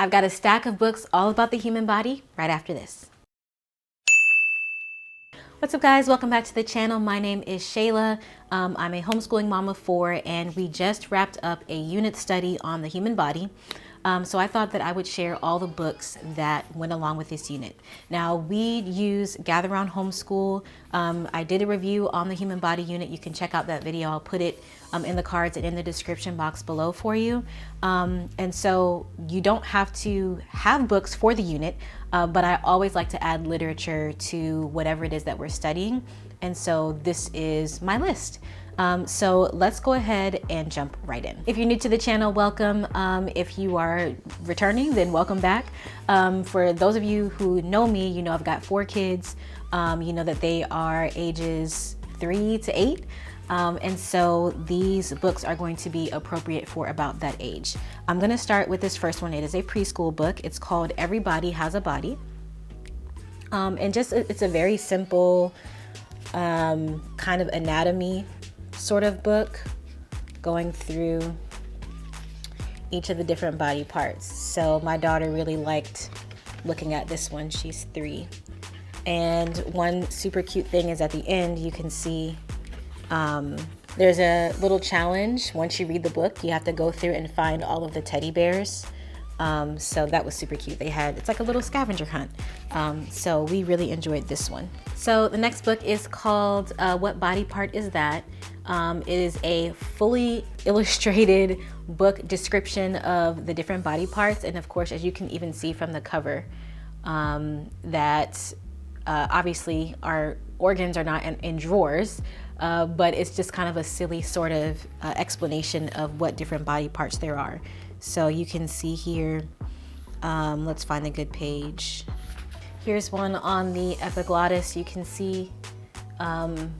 I've got a stack of books all about the human body right after this. What's up, guys? Welcome back to the channel. My name is Shayla. I'm a homeschooling mom of 4, and we just wrapped up a unit study on the human body. So I thought that I would share all the books that went along with this unit. Now, we use Gather Round Homeschool. I did a review on the human body unit. You can check out that video. I'll put it in the cards and in the description box below for you. And so you don't have to have books for the unit, but I always like to add literature to whatever it is that we're studying. And so this is my list. So let's go ahead and jump right in. If you're new to the channel, welcome. If you are returning, then welcome back. For those of you who know me, you know I've got 4 kids. You know that they are ages 3 to 8. And so these books are going to be appropriate for about that age. I'm going to start with this first one. It is a preschool book. It's called Everybody Has a Body. And just it's a very simple kind of anatomy sort of book going through each of the different body parts. So my daughter really liked looking at this one. She's 3. And one super cute thing is at the end you can see there's a little challenge. Once you read the book, you have to go through and find all of the teddy bears. So that was super cute. It's like a little scavenger hunt. So we really enjoyed this one. So the next book is called What Body Part Is That? It is a fully illustrated book description of the different body parts. And of course, as you can even see from the cover, that obviously our organs are not in drawers, but it's just kind of a silly sort of explanation of what different body parts there are. So you can see here, let's find a good page. Here's one on the epiglottis. You can see somebody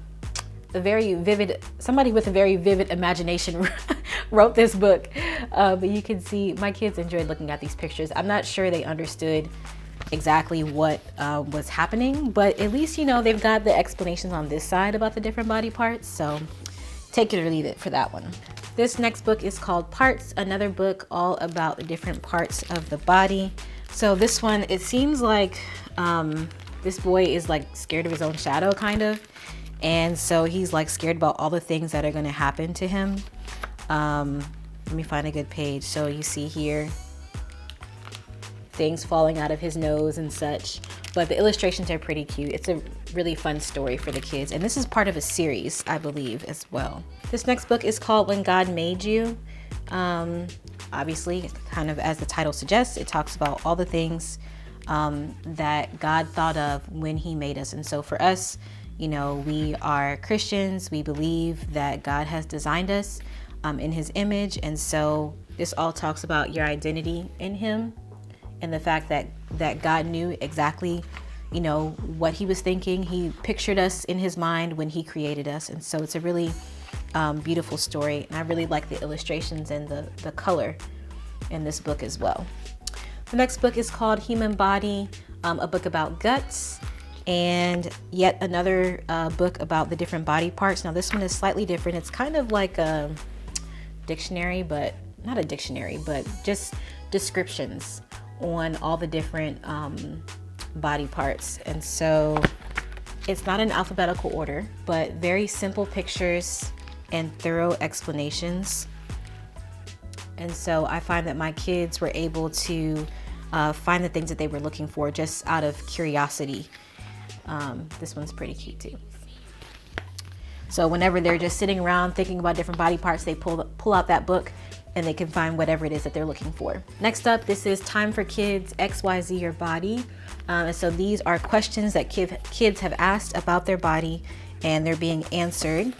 with a very vivid imagination wrote this book. But you can see my kids enjoyed looking at these pictures. I'm not sure they understood exactly what was happening, but at least, you know, they've got the explanations on this side about the different body parts. So take it or leave it for that one. This next book is called Parts, another book all about the different parts of the body. So this one, it seems like this boy is like scared of his own shadow, kind of. And so he's like scared about all the things that are going to happen to him. Let me find a good page. So you see here things falling out of his nose and such, but the illustrations are pretty cute. It's a really fun story for the kids, and this is part of a series, I believe, as well. This next book is called When God Made You. Obviously, kind of as the title suggests, it talks about all the things that God thought of when he made us. And so for us, you know, we are Christians. We believe that God has designed us in his image, and so this all talks about your identity in him, and the fact that God knew exactly, you know, what he was thinking. He pictured us in his mind when he created us. And so it's a really beautiful story. And I really like the illustrations and the color in this book as well. The next book is called Human Body, a book about guts, and yet another book about the different body parts. Now this one is slightly different. It's kind of like a dictionary, but not a dictionary, but just descriptions on all the different body parts. And so it's not in alphabetical order, but very simple pictures and thorough explanations. And so I find that my kids were able to find the things that they were looking for just out of curiosity. This one's pretty cute too. So whenever they're just sitting around thinking about different body parts, they pull out that book and they can find whatever it is that they're looking for. Next up, this is Time for Kids, XYZ Your Body. And so these are questions that kids have asked about their body, and they're being answered.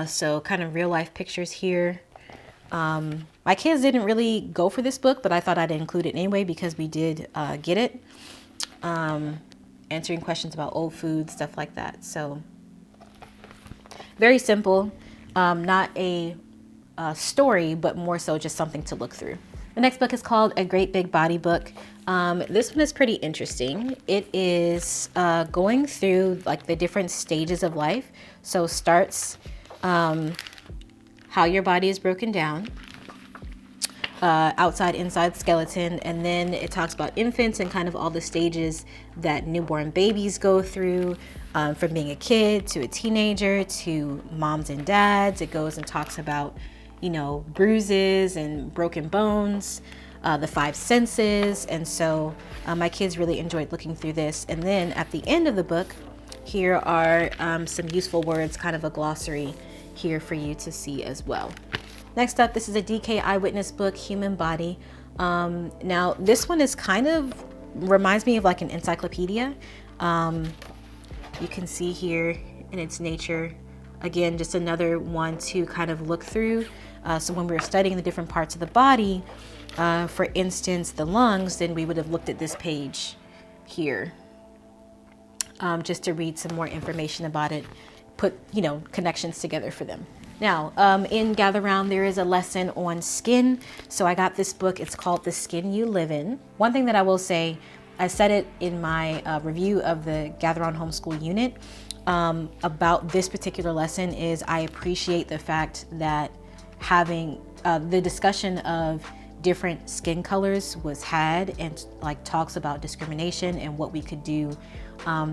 So kind of real life pictures here. My kids didn't really go for this book, but I thought I'd include it anyway because we did get it. Answering questions about old food, stuff like that. So very simple, not a story, but more so just something to look through. The next book is called A Great Big Body Book. This one is pretty interesting. It is going through like the different stages of life. So starts how your body is broken down, outside, inside skeleton. And then it talks about infants and kind of all the stages that newborn babies go through, from being a kid to a teenager to moms and dads. It goes and talks about, you know, bruises and broken bones, the 5 senses. And so my kids really enjoyed looking through this. And then at the end of the book, here are some useful words, kind of a glossary here for you to see as well. Next up, this is a DK Eyewitness book, Human Body. Now, this one is kind of, reminds me of like an encyclopedia. You can see here in its nature, again, just another one to kind of look through. So when we were studying the different parts of the body, for instance, the lungs, then we would have looked at this page here, just to read some more information about it, put, you know, connections together for them. Now, in Gather Round, there is a lesson on skin. So I got this book. It's called The Skin You Live In. One thing that I will say, I said it in my review of the Gather Round Homeschool unit, about this particular lesson is I appreciate the fact that having the discussion of different skin colors was had, and like talks about discrimination and what we could do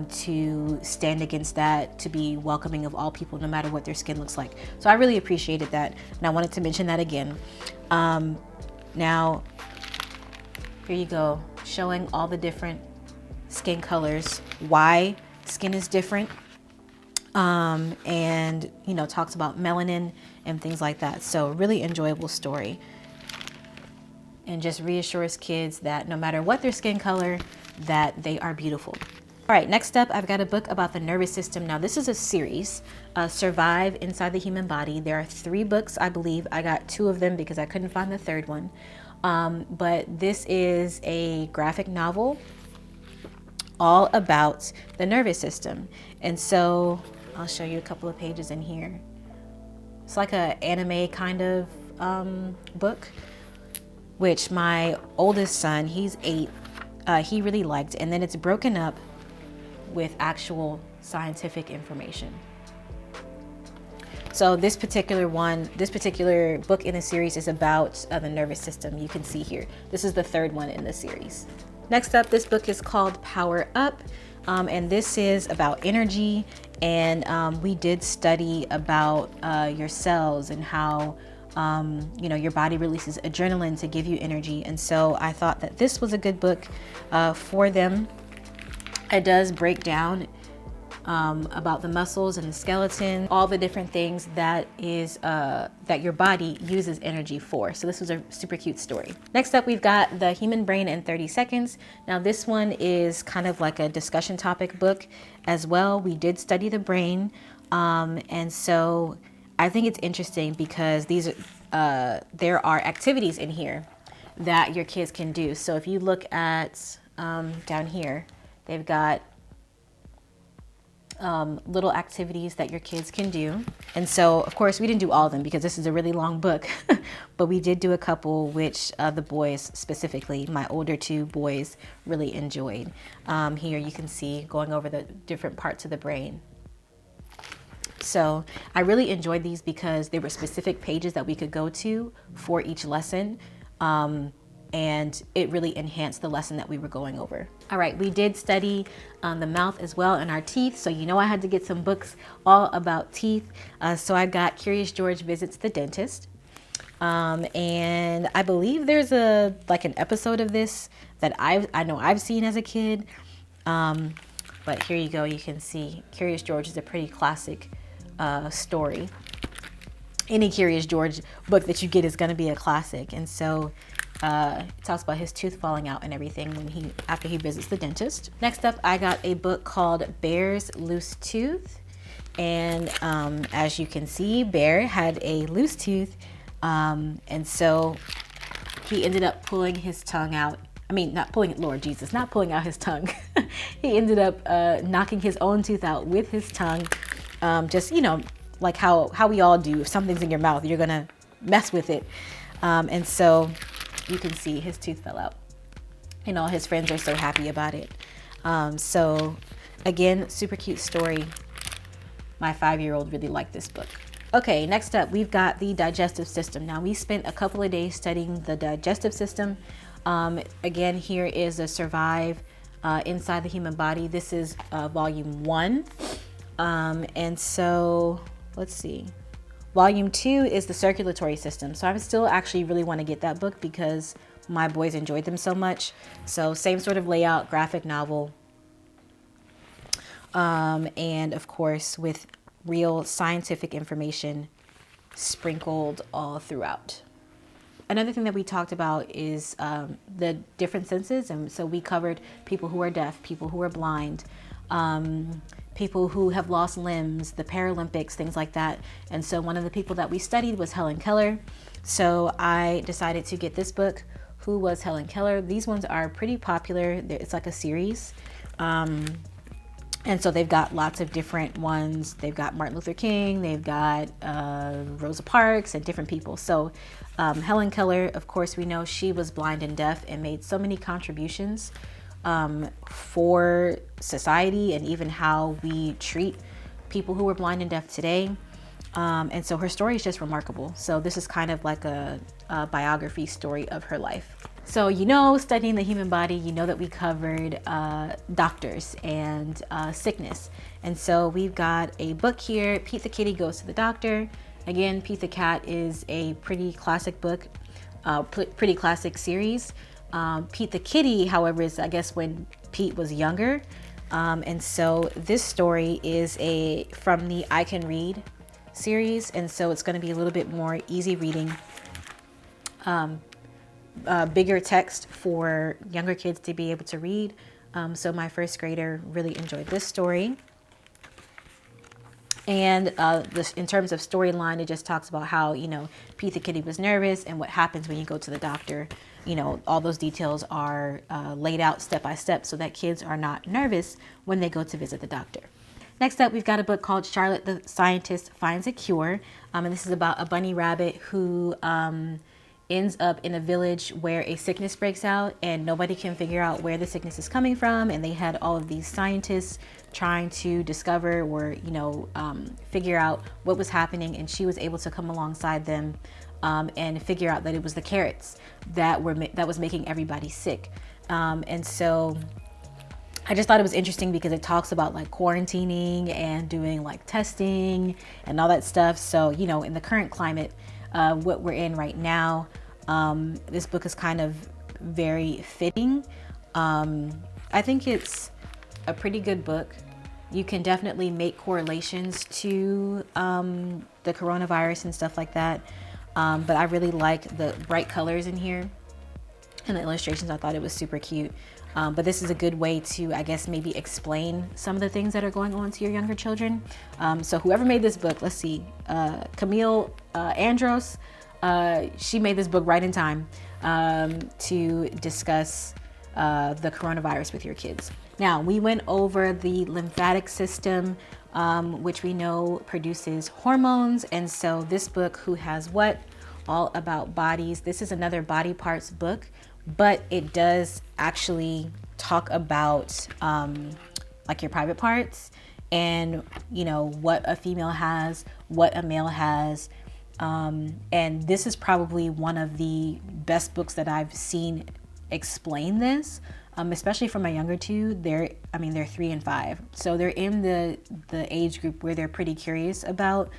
to stand against that, to be welcoming of all people no matter what their skin looks like. So I really appreciated that, and I wanted to mention that again. Now here you go, showing all the different skin colors, why skin is different, and you know, talks about melanin and things like that. So really enjoyable story, and just reassures kids that no matter what their skin color, that they are beautiful. All right, next up, I've got a book about the nervous system. Now, this is a series, Survive Inside the Human Body. There are 3 books, I believe. I got 2 of them because I couldn't find the 3rd one. But this is a graphic novel all about the nervous system. And so I'll show you a couple of pages in here. It's like an anime kind of book, which my oldest son, he's 8, he really liked. And then it's broken up with actual scientific information. So this particular book in the series is about the nervous system. You can see here, this is the 3rd one in the series. Next up, this book is called Power Up, and this is about energy. And we did study about your cells and how you know, your body releases adrenaline to give you energy. And so I thought that this was a good book for them. It does break down about the muscles and the skeleton, all the different things that your body uses energy for. So this was a super cute story. Next up, we've got The Human Brain in 30 Seconds. Now this one is kind of like a discussion topic book as well. We did study the brain, and so I think it's interesting because these there are activities in here that your kids can do. So if you look at down here, they've got little activities that your kids can do. And so, of course, we didn't do all of them because this is a really long book, but we did do a couple which the boys, specifically my older 2 boys, really enjoyed. Here you can see going over the different parts of the brain. So I really enjoyed these because there were specific pages that we could go to for each lesson. And it really enhanced the lesson that we were going over. All right, we did study the mouth as well and our teeth. So you know I had to get some books all about teeth. So I got Curious George Visits the Dentist. And I believe there's like an episode of this that I know I've seen as a kid. But here you go, you can see Curious George is a pretty classic story. Any Curious George book that you get is going to be a classic. And so it talks about his tooth falling out and everything after he visits the dentist. Next up, I got a book called Bear's Loose Tooth. And as you can see, Bear had a loose tooth. And so he ended up pulling his tongue out. I mean, not pulling it, Lord Jesus, not pulling out his tongue. He ended up knocking his own tooth out with his tongue. Just, you know, like how we all do. If something's in your mouth, you're going to mess with it. And so you can see his tooth fell out. And all his friends are so happy about it. So again, super cute story. My 5-year-old really liked this book. Okay, next up, we've got the digestive system. Now, we spent a couple of days studying the digestive system. Again, here is a survive inside the human body. This is volume 1. And so, let's see. Volume 2 is the circulatory system. So I still actually really want to get that book because my boys enjoyed them so much. So same sort of layout, graphic novel. And of course, with real scientific information sprinkled all throughout. Another thing that we talked about is the different senses. And so we covered people who are deaf, people who are blind, people who have lost limbs, the Paralympics, things like that. And so one of the people that we studied was Helen Keller. So I decided to get this book, Who Was Helen Keller? These ones are pretty popular. It's like a series. And so they've got lots of different ones. They've got Martin Luther King, they've got Rosa Parks and different people. So Helen Keller, of course, we know she was blind and deaf and made so many contributions for society and even how we treat people who are blind and deaf today. And so her story is just remarkable. So this is kind of like a biography story of her life. So, studying the human body, that we covered doctors and sickness. And so we've got a book here, Pete the Kitty Goes to the Doctor. Again, Pete the Cat is a pretty classic book, pretty classic series. Pete the Kitty, however, is, I guess, when Pete was younger. And so this story is from the I Can Read series. And so it's going to be a little bit more easy reading. Bigger text for younger kids to be able to read. So my first grader really enjoyed this story. And in terms of storyline, it just talks about how, Pete the Kitty was nervous and what happens when you go to the doctor. All those details are laid out step by step so that kids are not nervous when they go to visit the doctor. Next up, we've got a book called Charlotte the Scientist Finds a Cure. And this is about a bunny rabbit who ends up in a village where a sickness breaks out and nobody can figure out where the sickness is coming from. And they had all of these scientists trying to discover or, figure out what was happening. And she was able to come alongside them and figure out that it was the carrots that was making everybody sick. And so I just thought it was interesting because it talks about like quarantining and doing like testing and all that stuff. So, in the current climate, what we're in right now, this book is kind of very fitting. I think it's a pretty good book. You can definitely make correlations to the coronavirus and stuff like that. But I really like the bright colors in here and the illustrations. I thought it was super cute. But this is a good way to, I guess, maybe explain some of the things that are going on to your younger children. So whoever made this book, let's see, Camille Andros, she made this book right in time to discuss the coronavirus with your kids. Now, we went over the lymphatic system, which we know produces hormones. And so this book, Who Has What? All About Bodies. This is another body parts book, but it does actually talk about like your private parts and, what a female has, what a male has. And this is probably one of the best books that I've seen explain this, especially for my younger two. They're 3 and 5. So they're in the age group where they're pretty curious about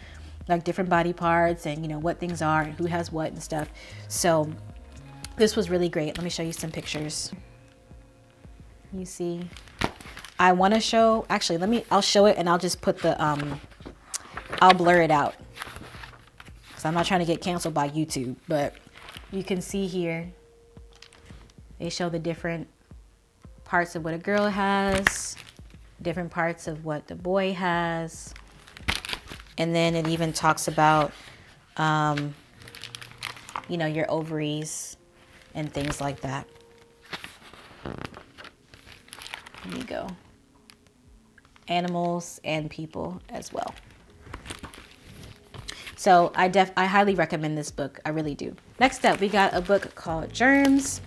like different body parts and, what things are and who has what and stuff. So this was really great. Let me show you some pictures. You see, I want to show, actually, I'll show it and I'll just put I'll blur it out. So I'm not trying to get canceled by YouTube, but you can see here, they show the different parts of what a girl has, different parts of what the boy has. And then it even talks about, your ovaries and things like that. There you go. Animals and people as well. So I highly recommend this book. I really do. Next up, we got a book called Germs.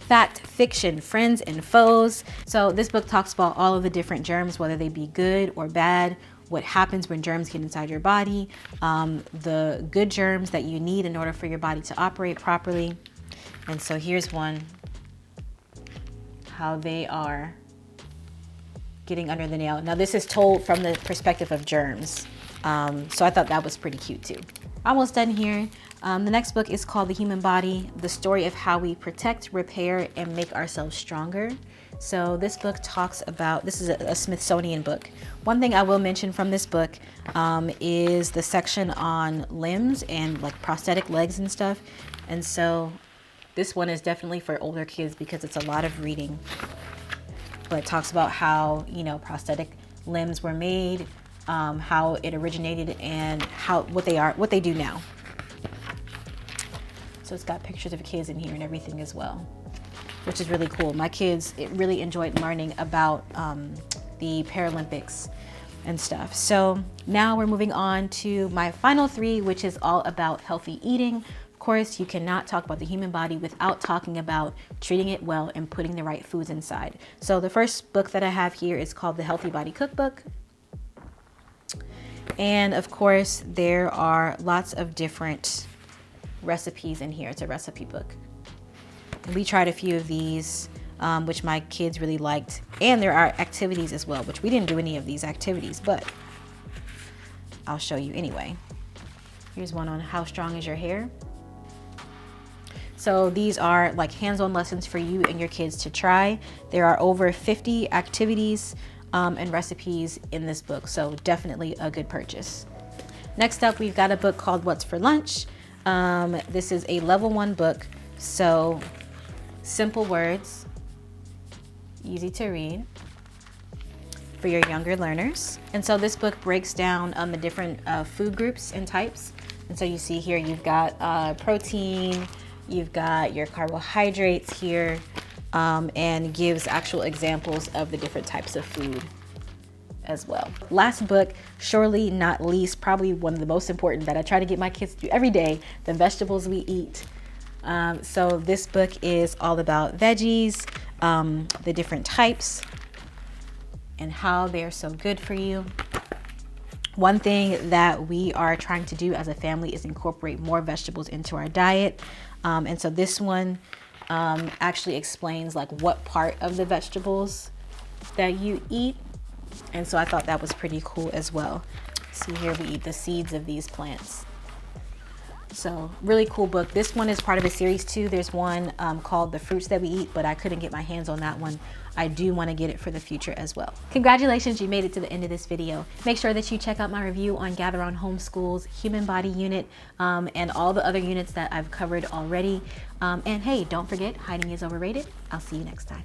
Fact, fiction, friends and foes. So this book talks about all of the different germs, whether they be good or bad, what happens when germs get inside your body, the good germs that you need in order for your body to operate properly. And so here's one, how they are getting under the nail. Now this is told from the perspective of germs. So I thought that was pretty cute too. Almost done here. The next book is called The Human Body, the story of how we protect, repair, and make ourselves stronger. So this book talks about, this is a Smithsonian book. One thing I will mention from this book is the section on limbs and like prosthetic legs and stuff. And so this one is definitely for older kids because it's a lot of reading. But it talks about how, you know, prosthetic limbs were made, how it originated, and what they do now. So it's got pictures of kids in here and everything as well, which is really cool. My kids really enjoyed learning about the Paralympics and stuff. So now we're moving on to my final three, which is all about healthy eating. Of course, you cannot talk about the human body without talking about treating it well and putting the right foods inside. So the first book that I have here is called The Healthy Body Cookbook. And of course, there are lots of different recipes in here. It's a recipe book. We tried a few of these, which my kids really liked. And there are activities as well, which we didn't do any of these activities, but I'll show you anyway. Here's one on how strong is your hair. So these are like hands-on lessons for you and your kids to try. There are over 50 activities and recipes in this book, so definitely a good purchase. Next up, we've got a book called What's for Lunch. This is a level 1 book, so simple words, easy to read for your younger learners. And so this book breaks down the different food groups and types. And so you see here, you've got protein, you've got your carbohydrates here, and gives actual examples of the different types of food as well. Last book, surely not least, probably one of the most important that I try to get my kids to do every day, The Vegetables We Eat. So this book is all about veggies, the different types, and how they're so good for you. One thing that we are trying to do as a family is incorporate more vegetables into our diet. And so this one actually explains like what part of the vegetables that you eat. And so I thought that was pretty cool as well. See here, we eat the seeds of these plants. So really cool book. This one is part of a series too. There's one called The Fruits That We Eat, but I couldn't get my hands on that one. I do want to get it for the future as well. Congratulations, you made it to the end of this video. Make sure that you check out my review on Gather Round Homeschool's Human Body Unit and all the other units that I've covered already. And hey, don't forget, hiding is overrated. I'll see you next time.